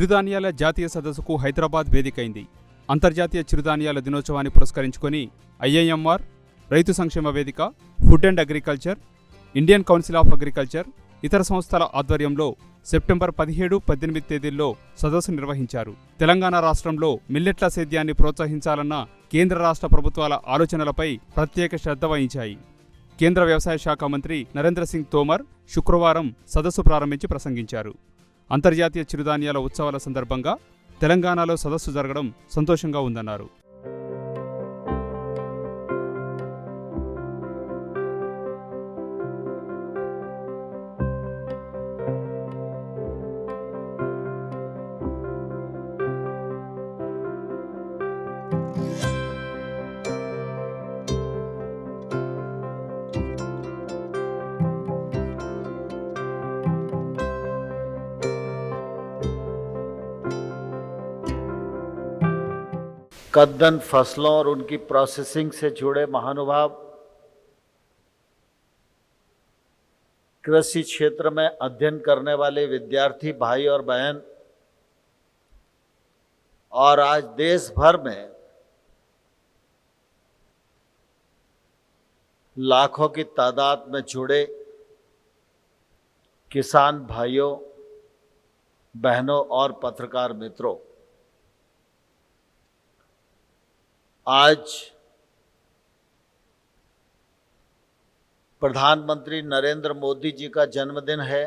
చిరుధాన్యాల జాతీయ సదస్సుకు హైదరాబాద్ వేదికైంది. అంతర్జాతీయ చిరుధాన్యాల దినోత్సవాన్ని పురస్కరించుకొని ఐఐఎంఆర్, రైతు సంక్షేమ వేదిక, food and agriculture, Indian council of agriculture, ఇతర సంస్థల ఆధ్వర్యంలో సెప్టెంబర్ 17-18 తేదీల్లో సదస్సు నిర్వహించారు. తెలంగాణ రాష్ట్రంలో మిల్లెట్ల సేద్యాన్ని ప్రోత్సహించాలన్న కేంద్ర రాష్ట్ర ప్రభుత్వాల ఆలోచనలపై ప్రత్యేక శ్రద్ధ వహించాయి. కేంద్ర వ్యవసాయ శాఖ మంత్రి నరేంద్ర సింగ్ తోమర్ శుక్రవారం సదస్సు ప్రారంభించి ప్రసంగించారు. అంతర్జాతీయ చిరుధాన్యాల ఉత్సవాల సందర్భంగా తెలంగాణలో సదస్సు జరగడం సంతోషంగా ఉందన్నారు. कद्दन फसलों और उनकी प्रोसेसिंग से जुड़े महानुभाव, कृषि क्षेत्र में अध्ययन करने वाले विद्यार्थी भाई और बहन और आज देश भर में लाखों की तादाद में जुड़े किसान भाइयों बहनों और पत्रकार मित्रों, आज प्रधानमंत्री नरेंद्र मोदी जी का जन्मदिन है।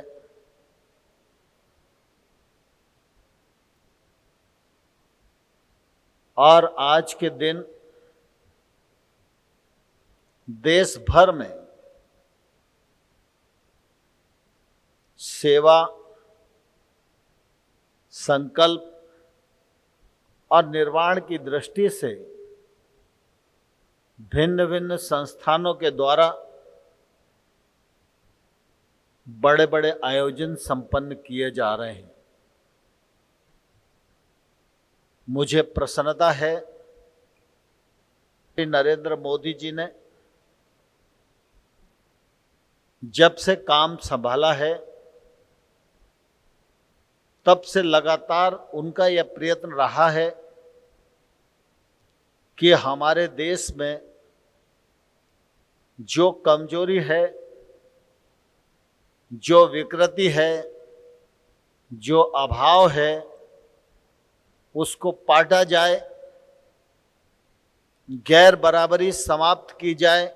और आज के दिन देश भर में सेवा, संकल्प और निर्माण की दृष्टि से भिन्न भिन्न संस्थानों के द्वारा बड़े बड़े आयोजन संपन्न किए जा रहे हैं। मुझे प्रसन्नता है कि नरेंद्र मोदी जी ने जब से काम संभाला है तब से लगातार उनका यह प्रयत्न रहा है कि हमारे देश में जो कमजोरी है, जो विकृति है, जो अभाव है, उसको पाटा जाए, गैर बराबरी समाप्त की जाए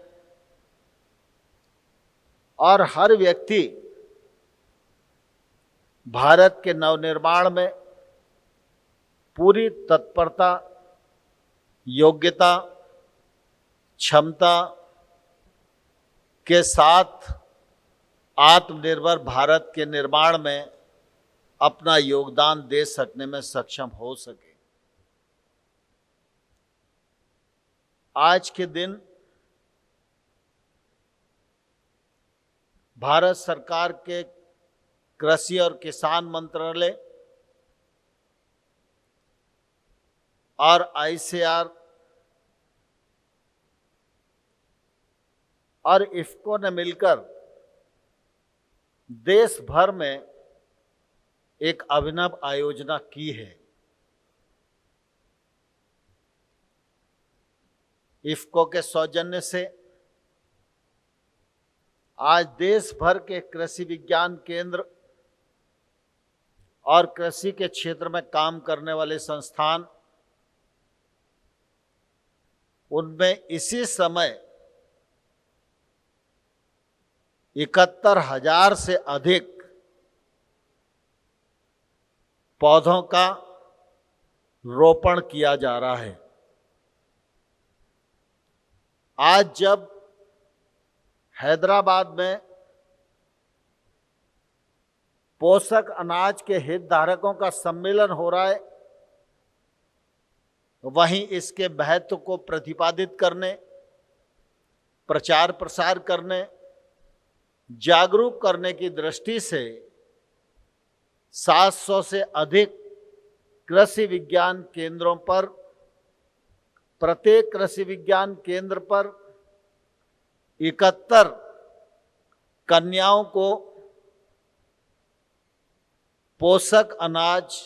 और हर व्यक्ति भारत के नवनिर्माण में पूरी तत्परता, योग्यता, क्षमता के साथ आत्मनिर्भर भारत के निर्माण में अपना योगदान दे सकने में सक्षम हो सके। आज के दिन भारत सरकार के कृषि और किसान मंत्रालय और आईसीआर और इफ्को ने मिलकर देश भर में एक अभिनव आयोजना की है। इफ्को के सौजन्य से आज देश भर के कृषि विज्ञान केंद्र और कृषि के क्षेत्र में काम करने वाले संस्थान, उनमें इसी समय 71,000 से अधिक पौधों का रोपण किया जा रहा है। आज जब हैदराबाद में पोषक अनाज के हितधारकों का सम्मेलन हो रहा है, वहीं इसके महत्व को प्रतिपादित करने, प्रचार प्रसार करने, जागरूक करने की दृष्टि से 700 से अधिक कृषि विज्ञान केंद्रों पर, प्रत्येक कृषि विज्ञान केंद्र पर 71 कन्याओं को पोषक अनाज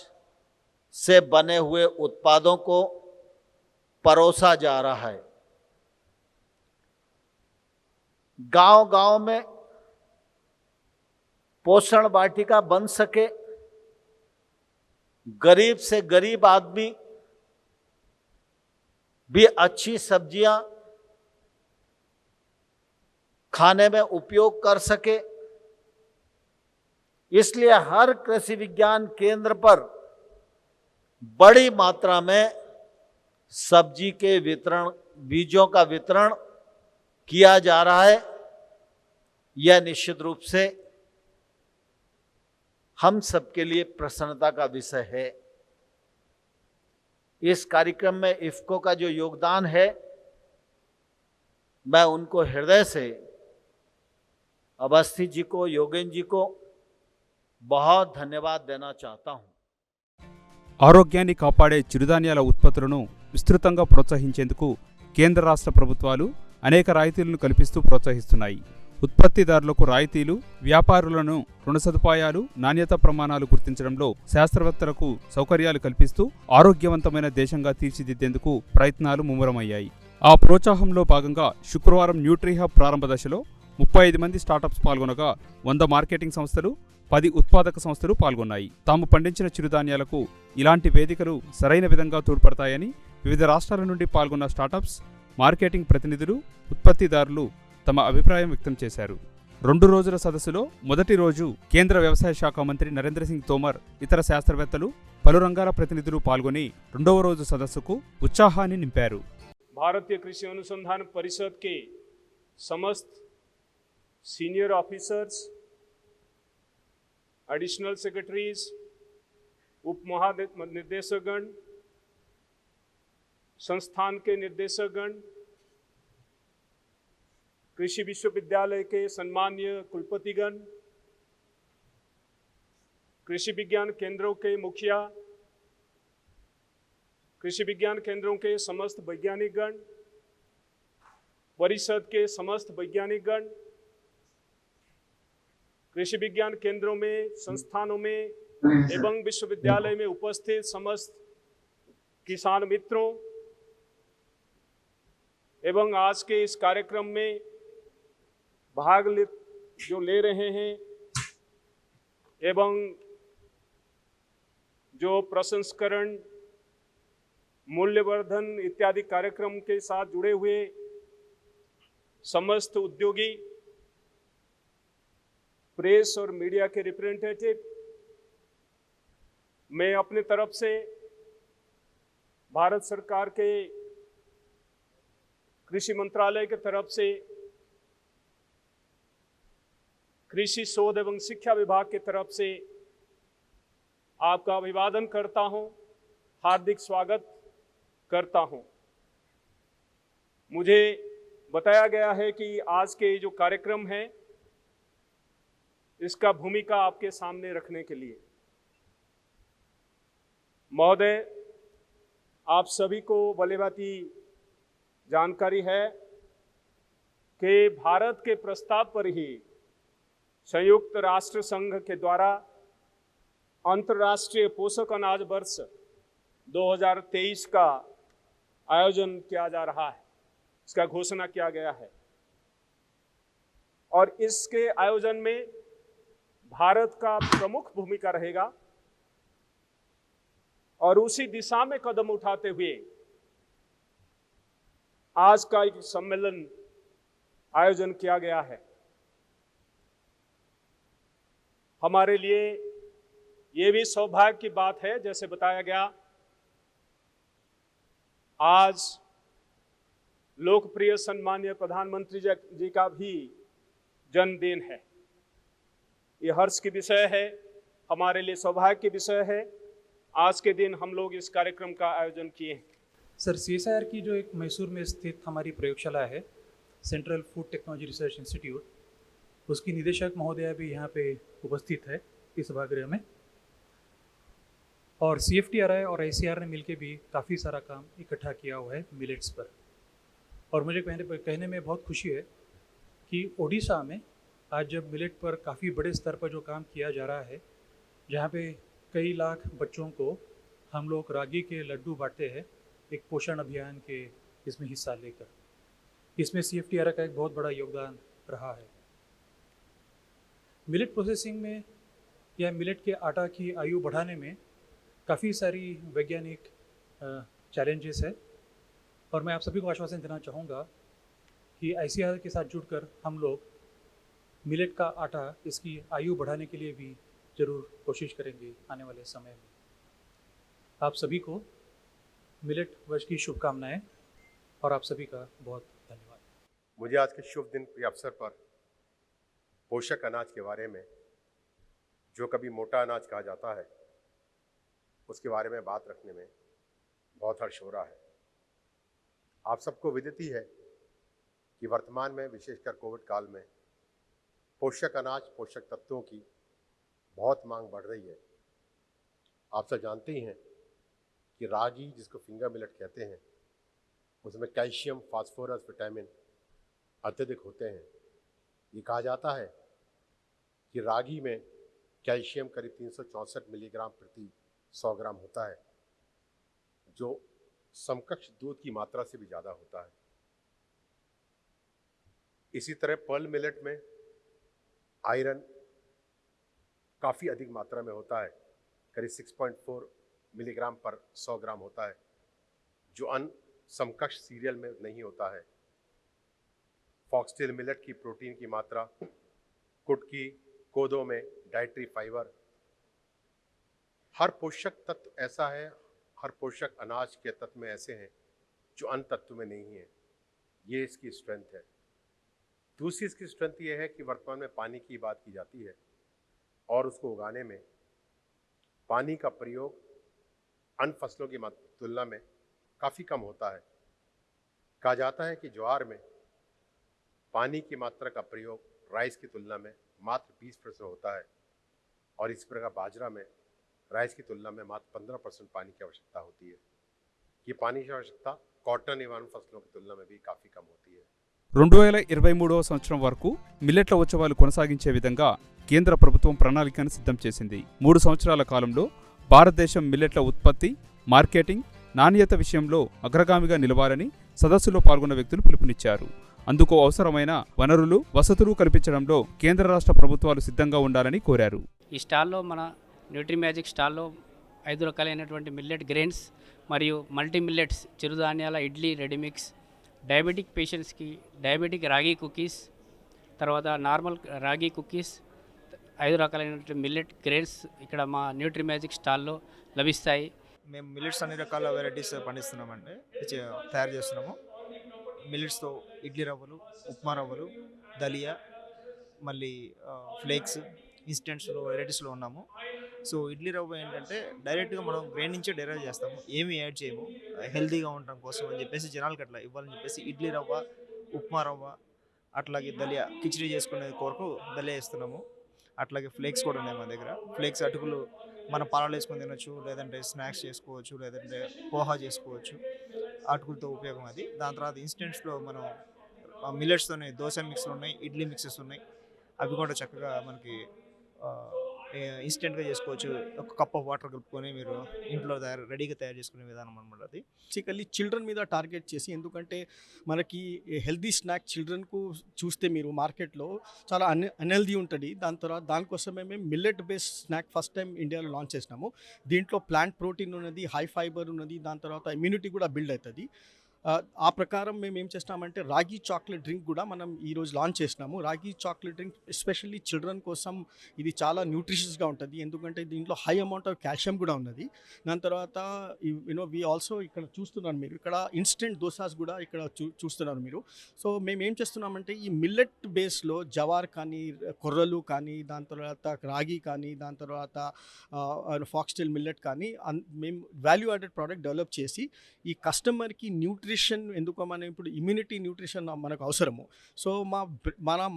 से बने हुए उत्पादों को परोसा जा रहा है। गांव-गांव में पोषण वाटिका बन सके, गरीब से गरीब आदमी भी अच्छी सब्जियां खाने में उपयोग कर सके, इसलिए हर कृषि विज्ञान केंद्र पर बड़ी मात्रा में सब्जी के वितरण, बीजों का वितरण किया जा रहा है। यह निश्चित रूप से हम सबके लिए प्रसन्नता का विषय है। इस कार्यक्रम में इफ्को का जो योगदान है, मैं उनको हृदय से, अवस्थी जी को, योगेन जी को बहुत धन्यवाद देना चाहता हूं। ఆరోగ్యాన్ని కాపాడే చిరుధాన్యాల ఉత్పత్తులను విస్తృతంగా ప్రోత్సహించేందుకు కేంద్ర రాష్ట్ర ప్రభుత్వాలు అనేక రాయితీలను కల్పిస్తూ ప్రోత్సహిస్తున్నాయి. ఉత్పత్తిదారులకు రాయితీలు, వ్యాపారులను రుణ సదుపాయాలు, నాణ్యతా ప్రమాణాలు గుర్తించడంలో శాస్త్రవేత్తలకు సౌకర్యాలు కల్పిస్తూ ఆరోగ్యవంతమైన దేశంగా తీర్చిదిద్దేందుకు ప్రయత్నాలు ముమ్మరమయ్యాయి. ఆ ప్రోత్సాహంలో భాగంగా శుక్రవారం న్యూట్రీహబ్ ప్రారంభ దశలో 35 మంది స్టార్టప్స్ పాల్గొనగా 100 మార్కెటింగ్ సంస్థలు, 10 ఉత్పాదక సంస్థలు పాల్గొన్నాయి. తాము పండించిన చిరుధాన్యాలకు ఇలాంటి వేదికలు సరైన విధంగా తోడ్పడతాయని వివిధ రాష్ట్రాల నుండి పాల్గొన్న స్టార్టప్స్, మార్కెటింగ్ ప్రతినిధులు, ఉత్పత్తిదారులు తమ అభిప్రాయం వ్యక్తం చేశారు. 2 రోజుల సదస్సులో మొదటి రోజు కేంద్ర వ్యవసాయ శాఖ మంత్రి నరేంద్ర సింగ్ తోమర్, ఇతర శాస్త్రవేత్తలు, పలు రంగాల ప్రతినిధులు పాల్గొని రెండవ రోజు సదస్సుకు ఉత్సాహాన్ని నింపారు. भारतीय कृषि अनुसंधान परिषद के समस्त सीनियर ऑफिसर्स, एडिशनल सेक्रेटरीज, उप महानिर्देशकगण, संस्थान के निर्देशकगण, कृषि विश्वविद्यालय के सम्मानीय कुलपतिगण, कृषि विज्ञान केंद्रों के मुखिया, कृषि विज्ञान केंद्रों के समस्त वैज्ञानिकगण, परिषद के समस्त वैज्ञानिकगण, कृषि विज्ञान केंद्रों में, संस्थानों में एवं विश्वविद्यालय में उपस्थित समस्त किसान मित्रों एवं आज के इस कार्यक्रम में भाग जो ले रहे हैं एवं जो प्रसंस्करण, मूल्यवर्धन इत्यादि कार्यक्रम के साथ जुड़े हुए समस्त उद्योगी, प्रेस और मीडिया के रिप्रेजेंटेटिव, मैं अपने तरफ से भारत सरकार के कृषि मंत्रालय के तरफ से कृषि शोध एवं शिक्षा विभाग की तरफ से आपका अभिवादन करता हूं, हार्दिक स्वागत करता हूं। मुझे बताया गया है कि आज के जो कार्यक्रम है इसका भूमिका आपके सामने रखने के लिए महोदय, आप सभी को भलीभांति जानकारी है कि भारत के प्रस्ताव पर ही संयुक्त राष्ट्र संघ के द्वारा अंतर्राष्ट्रीय पोषक अनाज वर्ष 2023 का आयोजन किया जा रहा है, इसका घोषणा किया गया है और इसके आयोजन में भारत का प्रमुख भूमिका रहेगा और उसी दिशा में कदम उठाते हुए आज का एक सम्मेलन आयोजन किया गया है। हमारे लिए ये भी सौभाग्य की बात है, जैसे बताया गया, आज लोकप्रिय सम्मानीय प्रधानमंत्री जी का भी जन्मदिन है। ये हर्ष की विषय है, हमारे लिए सौभाग्य की विषय है। आज के दिन हम लोग इस कार्यक्रम का आयोजन किए हैं। सर, CSIR की जो एक मैसूर में स्थित हमारी प्रयोगशाला है, central food technology research institute, उसकी निदेशक महोदया भी यहाँ पे उपस्थित है इस सभागृह में, और CFTRI और ICAR ने मिलकर भी काफ़ी सारा काम इकट्ठा किया हुआ है मिलेट्स पर। और मुझे कहने में बहुत खुशी है कि ओडिशा में आज जब मिलेट पर काफ़ी बड़े स्तर पर जो काम किया जा रहा है, जहाँ पे कई लाख बच्चों को हम लोग रागी के लड्डू बांटते हैं एक पोषण अभियान के इसमें हिस्सा लेकर। इसमें CFTR का एक बहुत बड़ा योगदान रहा है। मिलेट प्रोसेसिंग में या मिलेट के आटा की आयु बढ़ाने में काफ़ी सारी वैज्ञानिक चैलेंजेस है, और मैं आप सभी को आश्वासन देना चाहूँगा कि ICAR के साथ जुड़कर हम लोग मिलेट का आटा इसकी आयु बढ़ाने के लिए भी ज़रूर कोशिश करेंगे आने वाले समय में। आप सभी को मिलेट वर्ष की शुभकामनाएं और आप सभी का बहुत धन्यवाद। मुझे आज के शुभ दिन के अवसर पर पोषक अनाज के बारे में, जो कभी मोटा अनाज कहा जाता है, उसके बारे में बात रखने में बहुत हर्ष हो रहा है। आप सबको विदित ही है कि वर्तमान में विशेषकर कोविड काल में पोषक अनाज, पोषक तत्वों की बहुत मांग बढ़ रही है। आप सब जानते ही हैं कि रागी, जिसको फिंगर मिलेट कहते हैं, उसमें कैल्शियम, फास्फोरस, विटामिन अत्यधिक होते हैं। ये कहा जाता है कि रागी में कैल्शियम करीब 364 मिलीग्राम प्रति 100 ग्राम होता है, जो समकक्ष दूध की मात्रा से भी ज़्यादा होता है। इसी तरह पर्ल मिलेट में आयरन काफ़ी अधिक मात्रा में होता है, करीब 6.4 मिलीग्राम पर 100 ग्राम होता है, जो अन्य समकक्ष सीरियल में नहीं होता है। फॉक्सटेल मिलेट की प्रोटीन की मात्रा, कुटकी, कोदो में डाइटरी फाइबर, हर पोषक तत्व ऐसा है, हर पोषक अनाज के तत्व में ऐसे हैं जो अन्य तत्व में नहीं है। ये इसकी स्ट्रेंथ है। दूसरी इसकी स्ट्रेंथ ये है कि वर्तमान में पानी की बात की जाती है और उसको उगाने में पानी का प्रयोग अन्य फसलों की तुलना में काफ़ी कम होता है। कहा जाता है कि ज्वार में पानी की मात्रा का प्रयोग राइस की तुलना में मात्र 20% होता है, और इसी प्रकार बाजरा में राइस की तुलना में मात्र 15% पानी की आवश्यकता होती है। ये पानी की आवश्यकता कॉटन एवं फसलों की तुलना में भी काफ़ी कम होती है। 2023వ సంవత్సరం వరకు మిల్లెట్ల ఉత్సవాలు కొనసాగించే విధంగా కేంద్ర ప్రభుత్వం ప్రణాళికను సిద్ధం చేసింది. 3 సంవత్సరాల కాలంలో భారతదేశం మిల్లెట్ల ఉత్పత్తి, మార్కెటింగ్, నాణ్యత విషయంలో అగ్రగామిగా నిలవాలని సదస్సులో పాల్గొన్న వ్యక్తులు పిలుపునిచ్చారు. అందుకు అవసరమైన వనరులు, వసతులు కల్పించడంలో కేంద్ర రాష్ట్ర ప్రభుత్వాలు సిద్ధంగా ఉండాలని కోరారు. ఈ స్టాల్లో మన న్యూట్రీ మ్యాజిక్ స్టాల్లో 5 రకాలైనటువంటి మిల్లెట్ గ్రెయిన్స్ మరియు మల్టీ మిల్లెట్స్, చిరుధాన్యాల ఇడ్లీ, రెడీమిక్స్, డయాబెటిక్ పేషెంట్స్కి డయాబెటిక్ రాగి కుకీస్, తర్వాత నార్మల్ రాగి కుకీస్, 5 రకాలైనటువంటి మిల్లెట్ గ్రెయిన్స్ ఇక్కడ మా న్యూట్రీ మ్యాజిక్ స్టాల్లో లభిస్తాయి. మేము మిల్లెట్స్ అన్ని రకాల వెరైటీస్ పండిస్తున్నామండి, తయారు చేస్తున్నాము. మిల్లెట్స్తో ఇడ్లీ రవ్వలు, ఉప్మా రవ్వలు, దలియా, మళ్ళీ ఫ్లేక్స్, ఇన్స్టెంట్స్లో వెరైటీస్లో ఉన్నాము. సో ఇడ్లీ రవ్వ ఏంటంటే డైరెక్ట్గా మనం గ్రెయిన్ నుంచే డెరైవ్ చేస్తాము, ఏమీ యాడ్ చేయము. హెల్తీగా ఉండటం కోసం అని చెప్పేసి జనాలకి అట్లా ఇవ్వాలని చెప్పేసి ఇడ్లీ రవ్వ, ఉప్మా రవ్వ, అట్లాగే దలియా, కిచిడి చేసుకునే కొరకు దలియా ఇస్తున్నాము. అట్లాగే ఫ్లేక్స్ కూడా ఉన్నాయి మా దగ్గర. ఫ్లేక్స్ అటుకులు మనం పాలలో వేసుకొని తినొచ్చు, లేదంటే స్నాక్స్ చేసుకోవచ్చు, లేదంటే పోహా చేసుకోవచ్చు. అటుకులతో ఉపయోగం అది. దాని తర్వాత ఇన్స్టెంట్స్లో మనం మిల్లెట్స్తోనే దోశ మిక్స్లు ఉన్నాయి, ఇడ్లీ మిక్సెస్ ఉన్నాయి. అవి కూడా చక్కగా మనకి ఇన్స్టెంట్గా చేసుకోవచ్చు. ఒక కప్ ఆఫ్ వాటర్ కలుపుకొని మీరు ఇంట్లో రెడీగా తయారు చేసుకునే విధానం అనమాట అది. బేసికల్లీ చిల్డ్రన్ మీద టార్గెట్ చేసి, ఎందుకంటే మనకి హెల్దీ స్నాక్ చిల్డ్రన్కు చూస్తే మీరు మార్కెట్లో చాలా అన్హెల్దీ ఉంటుంది. దాని తర్వాత దానికోసమే మేము millet based snack first time ఇండియాలో లాంచ్ చేసినాము. దీంట్లో ప్లాంట్ ప్రోటీన్ ఉన్నది, హై ఫైబర్ ఉన్నది, దాని తర్వాత ఇమ్యూనిటీ కూడా బిల్డ్ అవుతుంది. ఆ ప్రకారం మేము ఏం చేస్తామంటే రాగి చాక్లెట్ డ్రింక్ కూడా మనం ఈరోజు లాంచ్ చేసినాము. రాగి చాక్లెట్ డ్రింక్ ఎస్పెషల్లీ చిల్డ్రన్ కోసం ఇది చాలా న్యూట్రిషియస్గా ఉంటుంది, ఎందుకంటే దీంట్లో హై అమౌంట్ ఆఫ్ కాల్షియం కూడా ఉన్నది. దాని తర్వాత వి ఆల్సో ఇక్కడ చూస్తున్నారు మీరు, ఇక్కడ ఇన్స్టెంట్ దోసాస్ కూడా ఇక్కడ చూస్తున్నారు మీరు. సో మేము ఏం చేస్తున్నామంటే ఈ మిల్లెట్ బేస్లో జవార్ కానీ, కొర్రలు కానీ, దాని తర్వాత రాగి కానీ, దాని తర్వాత ఫాక్స్టైల్ మిల్లెట్ కానీ మేము వాల్యూ యాడెడ్ ప్రోడక్ట్ డెవలప్ చేసి ఈ కస్టమర్కి న్యూట్రిషన్, ఎందుకో మనం ఇప్పుడు ఇమ్యూనిటీ న్యూట్రిషన్ మనకు అవసరము. సో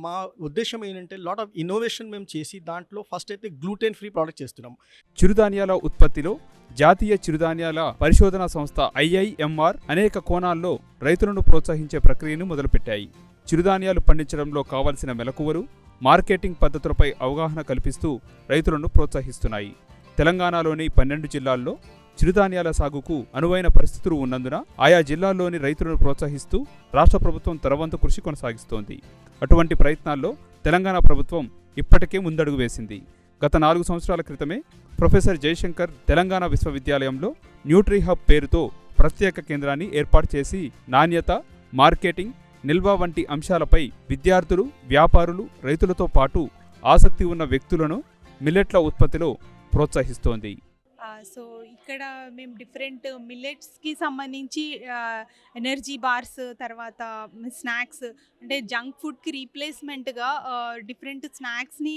మా ఉద్దేశం ఏంటంటే లాట్ ఆఫ్ ఇన్నోవేషన్ మేము చేసి దాంట్లో ఫస్ట్ అయితే గ్లూటెన్ ఫ్రీ ప్రోడక్ట్ చేస్తున్నాము. చిరుధాన్యాల ఉత్పత్తిలో జాతీయ చిరుధాన్యాల పరిశోధనా సంస్థ IIMR అనేక కోణాల్లో రైతులను ప్రోత్సహించే ప్రక్రియను మొదలుపెట్టాయి. చిరుధాన్యాలు పండించడంలో కావలసిన మెలకువలు, మార్కెటింగ్ పద్ధతులపై అవగాహన కల్పిస్తూ రైతులను ప్రోత్సహిస్తున్నాయి. తెలంగాణలోని 12 జిల్లాల్లో చిరుధాన్యాల సాగుకు అనువైన పరిస్థితులు ఉన్నందున ఆయా జిల్లాల్లోని రైతులను ప్రోత్సహిస్తూ రాష్ట్ర ప్రభుత్వం తనవంతు కృషి కొనసాగిస్తోంది. అటువంటి ప్రయత్నాల్లో తెలంగాణ ప్రభుత్వం ఇప్పటికే ముందడుగు వేసింది. గత 4 సంవత్సరాల క్రితమే ప్రొఫెసర్ జయశంకర్ తెలంగాణ విశ్వవిద్యాలయంలో న్యూట్రీ హబ్ పేరుతో ప్రత్యేక కేంద్రాన్ని ఏర్పాటు చేసి నాణ్యత, మార్కెటింగ్, నిల్వ వంటి అంశాలపై విద్యార్థులు, వ్యాపారులు, రైతులతో పాటు ఆసక్తి ఉన్న వ్యక్తులను మిల్లెట్ల ఉత్పత్తిలో ప్రోత్సహిస్తోంది. సో ఇక్కడ మేము డిఫరెంట్ మిల్లెట్స్కి సంబంధించి ఎనర్జీ బార్స్, తర్వాత స్నాక్స్, అంటే జంక్ ఫుడ్కి రీప్లేస్మెంట్గా డిఫరెంట్ స్నాక్స్ని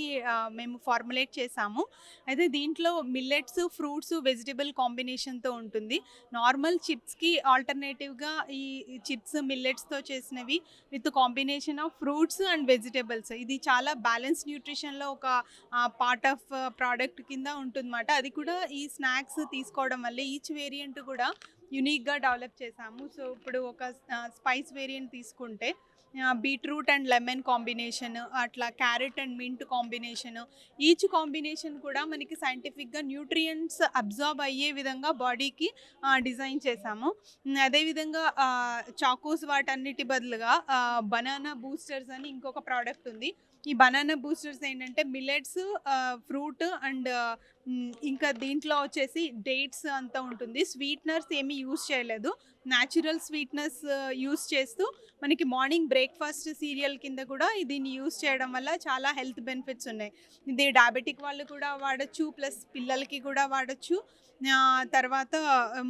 మేము ఫార్ములేట్ చేసాము. అయితే దీంట్లో మిల్లెట్స్, ఫ్రూట్స్, వెజిటబుల్ కాంబినేషన్తో ఉంటుంది. నార్మల్ చిప్స్కి ఆల్టర్నేటివ్గా ఈ చిప్స్ మిల్లెట్స్తో చేసినవి with combination of fruits and vegetables. ఇది చాలా బ్యాలెన్స్ న్యూట్రిషన్లో ఒక పార్ట్ ఆఫ్ ప్రోడక్ట్ కింద ఉంటుందన్నమాట. అది కూడా ఈ స్నాక్స్ తీసుకోవడం వల్ల ఈచ్ వేరియంట్ కూడా యూనిక్గా డెవలప్ చేసాము. సో ఇప్పుడు ఒక స్పైస్ వేరియంట్ తీసుకుంటే బీట్రూట్ అండ్ లెమన్ కాంబినేషన్, అట్లా carrot and mint combination, each combination కూడా మనకి సైంటిఫిక్గా న్యూట్రియంట్స్ అబ్జార్బ్ అయ్యే విధంగా బాడీకి డిజైన్ చేసాము. అదేవిధంగా చాకోస్ వాటన్నిటి బదులుగా బనానా బూస్టర్స్ అని ఇంకొక ప్రోడక్ట్ ఉంది. ఈ బనానా బూస్టర్స్ ఏంటంటే మిల్లెట్స్, ఫ్రూట్ అండ్ ఇంకా దీంట్లో వచ్చేసి డేట్స్ అంతా ఉంటుంది. స్వీట్నర్స్ ఏమీ యూస్ చేయలేదు, న్యాచురల్ స్వీట్నర్స్ యూస్ చేస్తూ మనకి మార్నింగ్ బ్రేక్ఫాస్ట్ సీరియల్ కింద కూడా దీన్ని యూస్ చేయడం వల్ల చాలా హెల్త్ బెనిఫిట్స్ ఉన్నాయి. ఇది డయాబెటిక్ వాళ్ళు కూడా వాడచ్చు, ప్లస్ పిల్లలకి కూడా వాడచ్చు. తర్వాత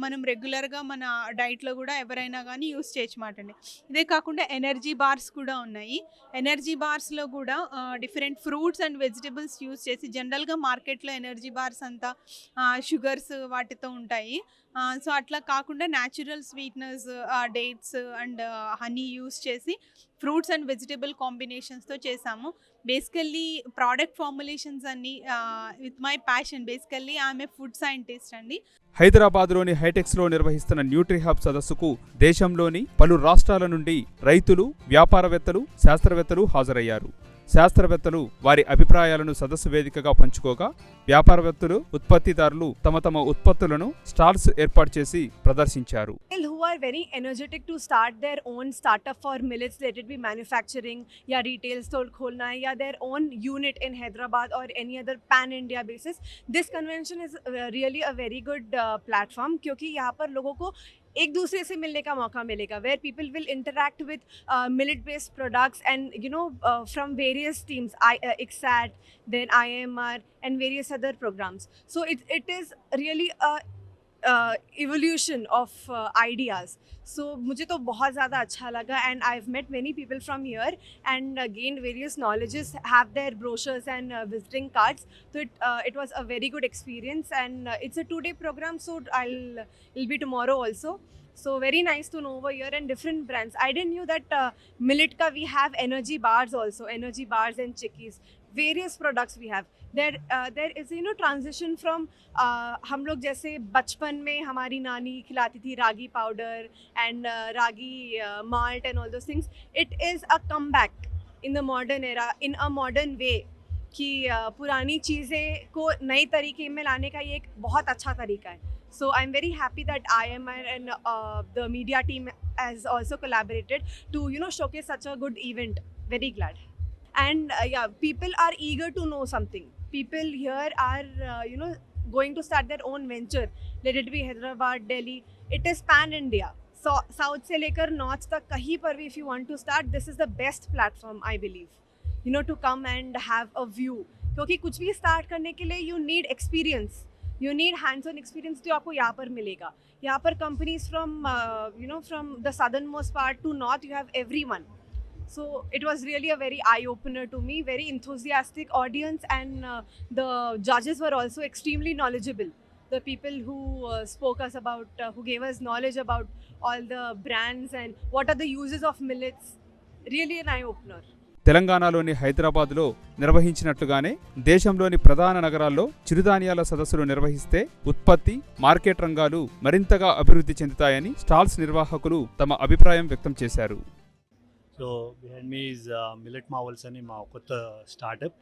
మనం రెగ్యులర్గా మన డైట్లో కూడా ఎవరైనా కానీ యూస్ చేయొచ్చు మాటండి. ఇదే కాకుండా ఎనర్జీ బార్స్ కూడా ఉన్నాయి. ఎనర్జీ బార్స్లో కూడా different fruits and vegetables use చేసి, జనరల్గా మార్కెట్లో ఎనర్జీ బార్స్ అంతా షుగర్స్ వాటితో ఉంటాయి. సో అట్లా కాకుండా natural sweeteners, dates and honey use చేసి ఫ్రూట్స్ అండ్ వెజిటబుల్ కాంబినేషన్స్తో చేసాము. బేసికల్లీ ప్రోడక్ట్ ఫార్ములేషన్స్ అన్ని విత్ మై ప్యాషన్. బేసికల్లీ ఆమె ఫుడ్ సైంటిస్ట్ అండి. హైదరాబాద్లోని హైటెక్స్లో నిర్వహిస్తున్న న్యూట్రీ హబ్ సదస్సుకు దేశంలోని పలు రాష్ట్రాల నుండి రైతులు, వ్యాపారవేత్తలు, శాస్త్రవేత్తలు హాజరయ్యారు. శాస్త్రవేత్తలు వారి అభిప్రాయాలను సదస్సు వేదికగా పంచుకోగా, వ్యాపారవేత్తలు, ఉత్పత్తిదారులు తమ తమ ఉత్పత్తులను స్టాల్స్ ఏర్పాటు చేసి ప్రదర్శించారు. Who are very energetic to start their own startup for millets, let it be manufacturing या retail store खोलना है या their own unit in Hyderabad or any other pan India basis. This convention is really a very good platform क्योंकि यहाँ पर लोगों को एक दूसरे से मिलने का मौका मिलेगा, where people will interact with millet based products and from various teams, ICSAT, then IMR and various other programs. So it is really a evolution of ideas. So मुझे तो बहुत ज़्यादा अच्छा लगा and I've met many people from here and gained various knowledges, have their brochures and visiting cards. So it was a very good experience and it's a 2-day program, so it'll be tomorrow also. So very nice to know over here and different brands. I didn't knew that millet ka we have energy bars also, energy bars and chickies. Various products we have. There is transition from हम लोग जैसे बचपन में हमारी नानी खिलाती थी ragi powder and ragi malt and all those things. It is a comeback in the modern era in a modern way कि पुरानी चीज़ें को नई तरीके में लाने का ये एक बहुत अच्छा तरीका है. So I'm very happy that IMR and the media team has also collaborated to showcase such a good event. Very glad. And yeah, people are eager to know something. People here are going to start their own venture, let it be Hyderabad, Delhi. It is pan India, so south se lekar north tak kahin par bhi if you want to start, this is the best platform I believe, to come and have a view. क्योंकि कुछ भी start करने के लिए you need experience, you need hands-on experience जो आपको यहाँ पर मिलेगा. यहाँ पर companies from from the southernmost part to north, you have everyone. So it was really a very eye-opener to me, very enthusiastic audience and the judges were also extremely knowledgeable. The people who spoke us about, who gave us knowledge about all the brands and what are the uses of millets, really an eye-opener. తెలంగాణలోని హైదరాబాద్లో నిర్వహించినట్లుగానే దేశంలోని ప్రధాన నగరాల్లో చిరుధాన్యాల సదస్సులు నిర్వహిస్తే ఉత్పత్తి, market రంగాలు మరింతగా అభివృద్ధి చెందుతాయని స్టాల్స్ నిర్వాహకులు తమ అభిప్రాయం వ్యక్తం చేశారు. So behind me is Millet Marvels అని మా కొత్త స్టార్టప్.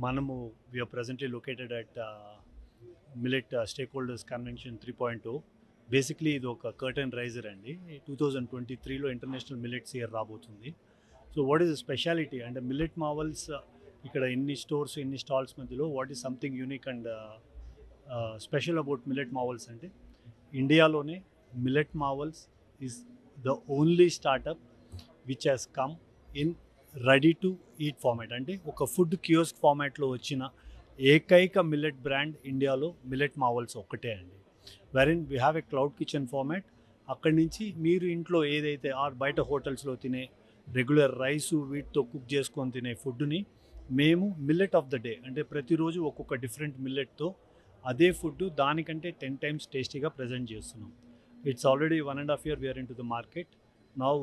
మనము we are presently located at millet stakeholders convention 3.0. Basically ఇది ఒక కర్టన్ రైజర్ అండి. 2023లో ఇంటర్నేషనల్ మిల్లెట్స్ ఇయర్ రాబోతుంది. So what is the speciality అంటే మిల్లెట్ మావల్స్ ఇక్కడ ఎన్ని స్టోర్స్ ఎన్ని స్టాల్స్ మధ్యలో what is something unique and special about Millet Marvels అంటే ఇండియాలోనే Millet Marvels is the only startup which has come in ready to eat format. అంటే ఒక food kiosk ఫార్మాట్లో వచ్చిన ఏకైక మిల్లెట్ బ్రాండ్ ఇండియాలో మిల్లెట్ మావల్స్ ఒక్కటే అండి. Wherein we have a cloud kitchen format. అక్కడి నుంచి మీరు ఇంట్లో ఏదైతే బయట హోటల్స్లో తినే రెగ్యులర్ రైసు వీటితో కుక్ చేసుకొని తినే ఫుడ్ని మేము మిల్లెట్ ఆఫ్ ద డే అంటే ప్రతిరోజు ఒక్కొక్క డిఫరెంట్ మిల్లెట్తో అదే ఫుడ్ దానికంటే 10 times టేస్టీగా ప్రజెంట్ చేస్తున్నాం. It's already 1.5 year we're into the market. Now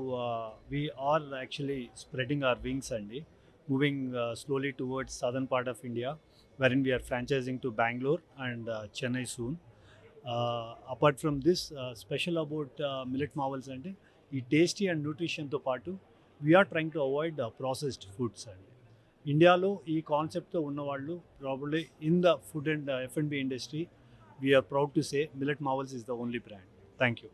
we are actually spreading our wings అండి, moving slowly towards southern part of India wherein we're franchising to Bengaluru and Chennai soon. Apart from this special about Millet Marvels అంటే ఈ tasty and న్యూట్రిషన్తో పాటు we're trying to avoid processed foods అండి. ఇండియాలో ఈ కాన్సెప్ట్తో ఉన్నవాళ్ళు probably in the food and F&B industry we're proud to say millet Marvels is the only brand. Thank you.